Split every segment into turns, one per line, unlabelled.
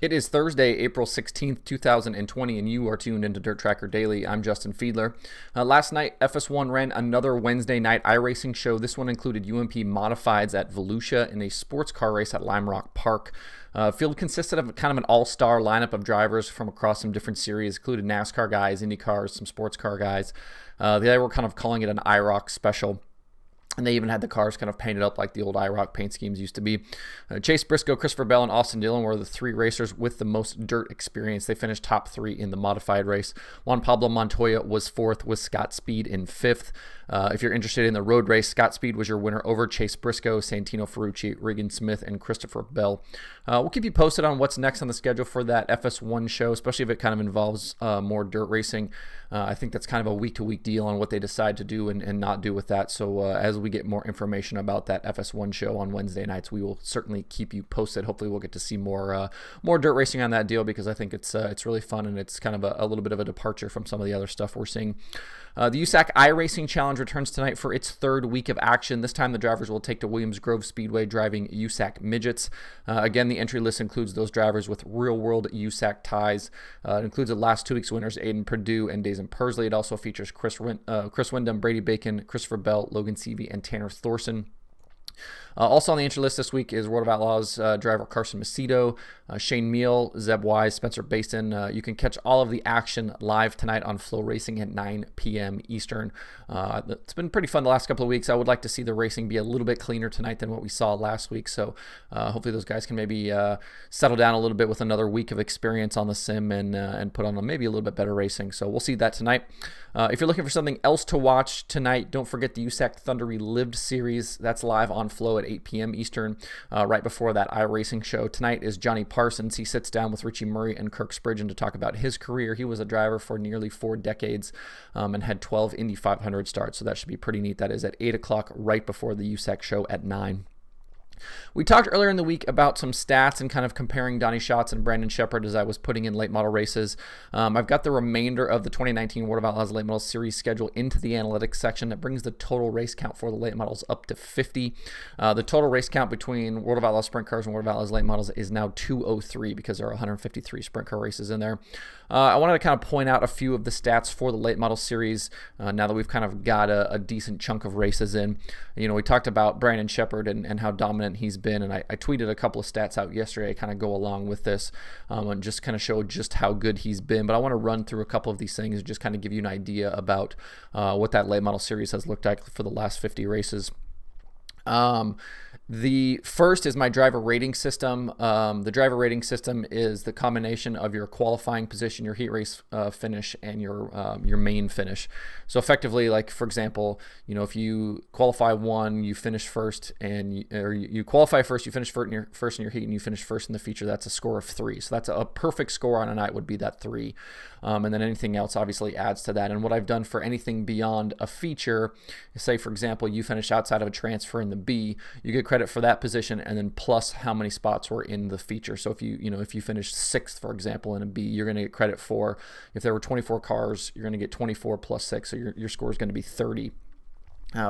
It is Thursday, April 16th, 2020, and you are tuned into DIRTRACKR Daily. I'm Justin Fiedler. Last night, FS1 ran another Wednesday night iRacing show. This one included UMP modifieds at Volusia in a sports car race at Lime Rock Park. Field consisted of kind of an all-star lineup of drivers from across some different series, included NASCAR guys, Indy cars, some sports car guys. They were kind of calling it an IROC special. And they even had the cars kind of painted up like the old IROC paint schemes used to be. Chase Briscoe, Christopher Bell, and Austin Dillon were the three racers with the most dirt experience. They finished top three in the modified race. Juan Pablo Montoya was fourth, with Scott Speed in fifth. If you're interested in the road race, Scott Speed was your winner over Chase Briscoe, Santino Ferrucci, Regan Smith, and Christopher Bell. We'll keep you posted on what's next on the schedule for that FS1 show, especially if it kind of involves more dirt racing. I think that's kind of a week-to-week deal on what they decide to do and not do with that. So as we get more information about that FS1 show on Wednesday nights, we will certainly keep you posted. Hopefully we'll get to see more dirt racing on that deal, because I think it's really fun, and it's kind of a little bit of a departure from some of the other stuff we're seeing. The USAC iRacing Challenge returns tonight for its third week of action. This time the drivers will take to Williams Grove Speedway driving USAC midgets. Again, the entry list includes those drivers with real-world USAC ties. It includes the last 2 weeks winners, Aiden Perdue and Dazen Persley. It also features Chris Wyndham, Brady Bacon, Christopher Bell, Logan Seavey, and Tanner Thorson. Also on the entry list this week is World of Outlaws driver Carson Macedo, Shane Meal, Zeb Wise, Spencer Basin. You can catch all of the action live tonight on Flow Racing at 9 p.m. Eastern. It's been pretty fun the last couple of weeks. I would like to see the racing be a little bit cleaner tonight than what we saw last week. So hopefully those guys can maybe settle down a little bit with another week of experience on the sim and put on maybe a little bit better racing. So we'll see that tonight. If you're looking for something else to watch tonight, don't forget the USAC Thunder Relived series. That's live on Flow at 8 p.m. Eastern, right before that iRacing show. Tonight is Johnny Parsons. He sits down with Richie Murray and Kirk Spridgen to talk about his career. He was a driver for nearly 4 decades and had 12 Indy 500 starts, so that should be pretty neat. That is at 8 o'clock, right before the USAC show at 9. We talked earlier in the week about some stats and kind of comparing Donnie Schatz and Brandon Sheppard as I was putting in late model races. I've got the remainder of the 2019 World of Outlaws Late Model Series schedule into the analytics section. That brings the total race count for the late models up to 50. The total race count between World of Outlaws Sprint Cars and World of Outlaws Late Models is now 203 because there are 153 Sprint Car races in there. I wanted to kind of point out a few of the stats for the late model series now that we've kind of got a decent chunk of races in. You know, we talked about Brandon Sheppard and how dominant he's been, and I tweeted a couple of stats out yesterday. I kind of go along with this and just kind of show just how good he's been, but I want to run through a couple of these things and just kind of give you an idea about what that late model series has looked like for the last 50 races. The first is my driver rating system. The driver rating system is the combination of your qualifying position, your heat race finish, and your main finish. So effectively, like for example, you know, if you qualify 1, you finish first, and you qualify first, you finish first in your heat, and you finish first in the feature. That's a score of 3. So that's a perfect score on a night would be that 3, and then anything else obviously adds to that. And what I've done for anything beyond a feature, say for example, you finish outside of a transfer in the B, you get credit for that position, and then plus how many spots were in the feature. So if you finished 6th, for example, in a B, you're going to get credit for, if there were 24 cars, you're going to get 24 plus 6, so your score is going to be 30.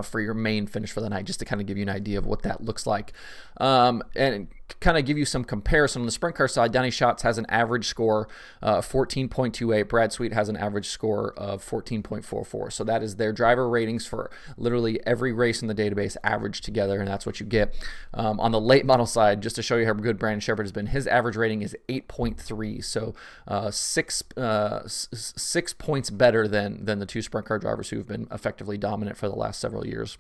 For your main finish for the night, just to kind of give you an idea of what that looks like. And kind of give you some comparison. On the sprint car side, Donnie Schatz has an average score of 14.28. Brad Sweet has an average score of 14.44. So that is their driver ratings for literally every race in the database averaged together, and that's what you get. On the late model side, just to show you how good Brandon Sheppard has been, his average rating is 8.3. So 6 points better than the 2 sprint car drivers who have been effectively dominant for the last several years.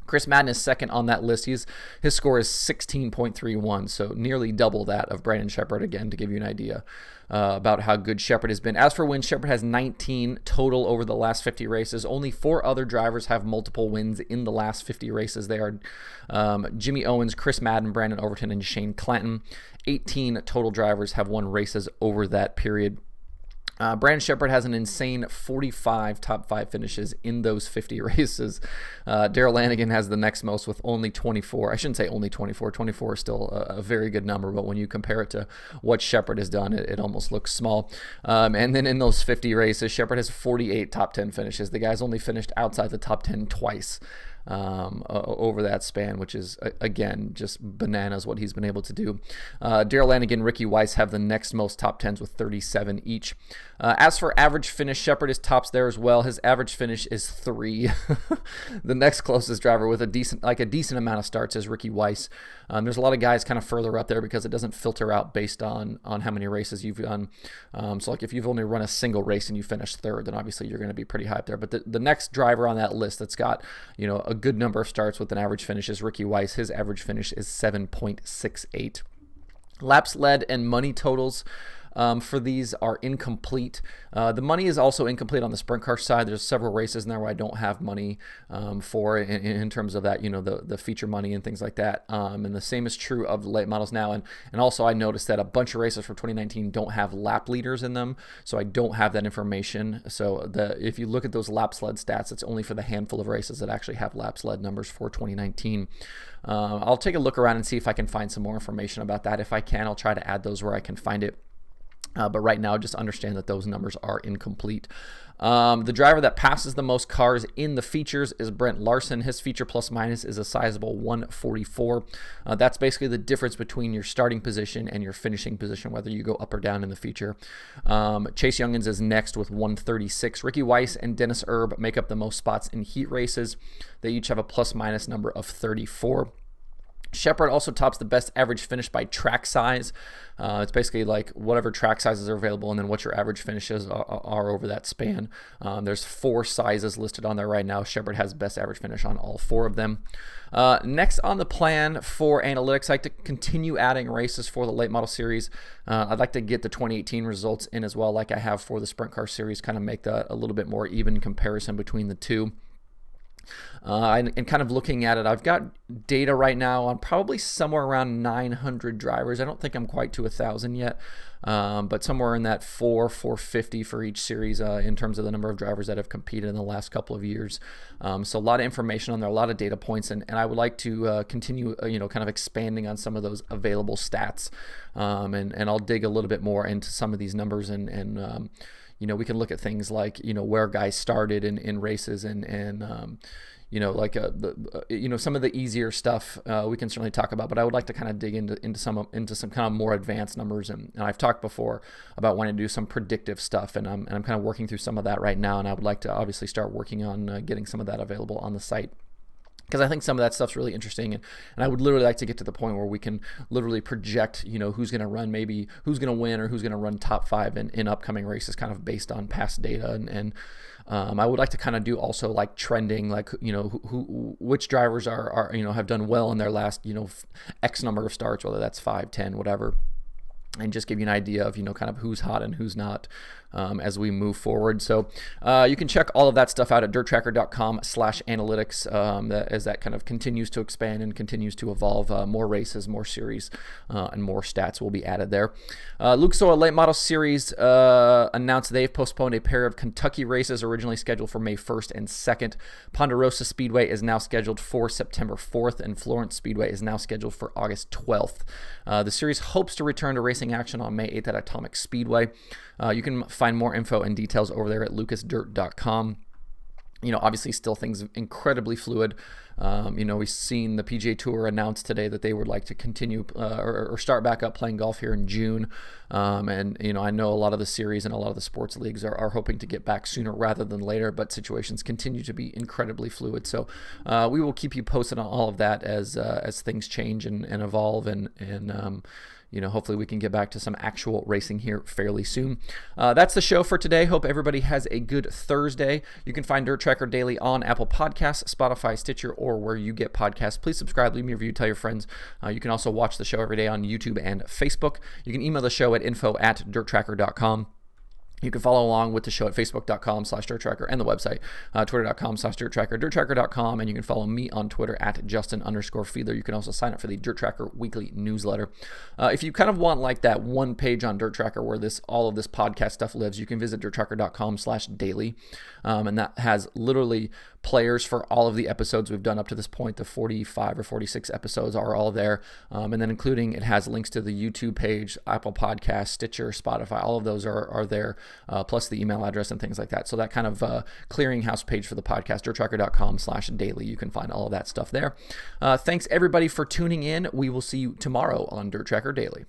Chris Madden is second on that list. His score is 16.31, so nearly double that of Brandon Sheppard, again, to give you an idea about how good Sheppard has been. As for wins, Sheppard has 19 total over the last 50 races. Only 4 other drivers have multiple wins in the last 50 races. They are Jimmy Owens, Chris Madden, Brandon Overton, and Shane Clanton. 18 total drivers have won races over that period. Brandon Sheppard has an insane 45 top 5 finishes in those 50 races. Darrell Lanigan has the next most with only 24. I shouldn't say only 24. 24 is still a very good number, but when you compare it to what Sheppard has done, it almost looks small. And then in those 50 races, Sheppard has 48 top 10 finishes. The guy's only finished outside the top 10 twice. over that span, which is, again, just bananas what he's been able to do. Darrell Lanigan, Ricky Weiss have the next most top 10s with 37 each. As for average finish, Sheppard is tops there as well. His average finish is 3. The next closest driver with a decent amount of starts is Ricky Weiss. There's a lot of guys kind of further up there because it doesn't filter out based on how many races you've done. So like if you've only run a single race and you finish 3rd, then obviously you're going to be pretty high up there. But the next driver on that list that's got, you know, a good number of starts with an average finish is Ricky Weiss. His average finish is 7.68. Laps led and money totals for these are incomplete. The money is also incomplete on the sprint car side. There's several races in there where I don't have money for in terms of that, you know, the feature money and things like that. And the same is true of the late models now. And also I noticed that a bunch of races for 2019 don't have lap leaders in them, so I don't have that information. So if you look at those laps led stats, it's only for the handful of races that actually have laps led numbers for 2019. I'll take a look around and see if I can find some more information about that. If I can, I'll try to add those where I can find it. But right now, just understand that those numbers are incomplete. The driver that passes the most cars in the features is Brent Larson. His feature plus minus is a sizable 144. That's basically the difference between your starting position and your finishing position, whether you go up or down in the feature. Chase Youngins is next with 136. Ricky Weiss and Dennis Erb make up the most spots in heat races. They each have a plus minus number of 34. Sheppard also tops the best average finish by track size. It's basically like whatever track sizes are available and then what your average finishes are over that span. There's 4 sizes listed on there right now. Sheppard has best average finish on all 4 of them. Next on the plan for analytics, I'd like to continue adding races for the late model series. I'd like to get the 2018 results in as well, like I have for the sprint car series, kind of make that a little bit more even comparison between the two. And kind of looking at it, I've got data right now on probably somewhere around 900 drivers. I don't think I'm quite to 1,000 yet, but somewhere in that 450 for each series in terms of the number of drivers that have competed in the last couple of years. So a lot of information on there, a lot of data points, and I would like to continue, kind of expanding on some of those available stats, and I'll dig a little bit more into some of these numbers and we can look at things like, where guys started in races and some of the easier stuff we can certainly talk about, but I would like to kind of dig into some kind of more advanced numbers. And I've talked before about wanting to do some predictive stuff, and I'm kind of working through some of that right now. And I would like to obviously start working on getting some of that available on the site, because I think some of that stuff's really interesting, and I would literally like to get to the point where we can literally project, who's going to run, maybe who's going to win or who's going to run top 5 in upcoming races, kind of based on past data. And I would like to kind of do also like trending, like which drivers are have done well in their last X number of starts, whether that's 5, 10, whatever, and just give you an idea of kind of who's hot and who's not. As we move forward. So you can check all of that stuff out at DIRTRACKR.com/analytics as that kind of continues to expand and continues to evolve. More races, more series, and more stats will be added there. Lucas Oil Late Model Series announced they've postponed a pair of Kentucky races originally scheduled for May 1st and 2nd. Ponderosa Speedway is now scheduled for September 4th, and Florence Speedway is now scheduled for August 12th. The series hopes to return to racing action on May 8th at Atomic Speedway. You can find more info and details over there at lucasdirt.com. Obviously still things incredibly fluid. We've seen the PGA Tour announce today that they would like to continue or start back up playing golf here in June. And I know a lot of the series and a lot of the sports leagues are hoping to get back sooner rather than later, but situations continue to be incredibly fluid. So we will keep you posted on all of that as things change and evolve, and hopefully we can get back to some actual racing here fairly soon. That's the show for today. Hope everybody has a good Thursday. You can find DIRTRACKR Daily on Apple Podcasts, Spotify, Stitcher, or where you get podcasts. Please subscribe, leave me a review, tell your friends. You can also watch the show every day on YouTube and Facebook. You can email the show at info@dirtracker.com. You can follow along with the show at facebook.com/DIRTRACKR and the website, twitter.com/DIRTRACKR, DIRTRACKR.com, and you can follow me on Twitter at Justin_Fiedler. You can also sign up for the DIRTRACKR weekly newsletter. If you kind of want like that one page on DIRTRACKR where all of this podcast stuff lives, you can visit DIRTRACKR.com/daily, and that has literally players for all of the episodes we've done up to this point. The 45 or 46 episodes are all there. And then including, it has links to the YouTube page, Apple Podcasts, Stitcher, Spotify, all of those are there, plus the email address and things like that. So that kind of clearinghouse page for the podcast, DIRTRACKR.com/daily. You can find all of that stuff there. Thanks everybody for tuning in. We will see you tomorrow on DIRTRACKR Daily.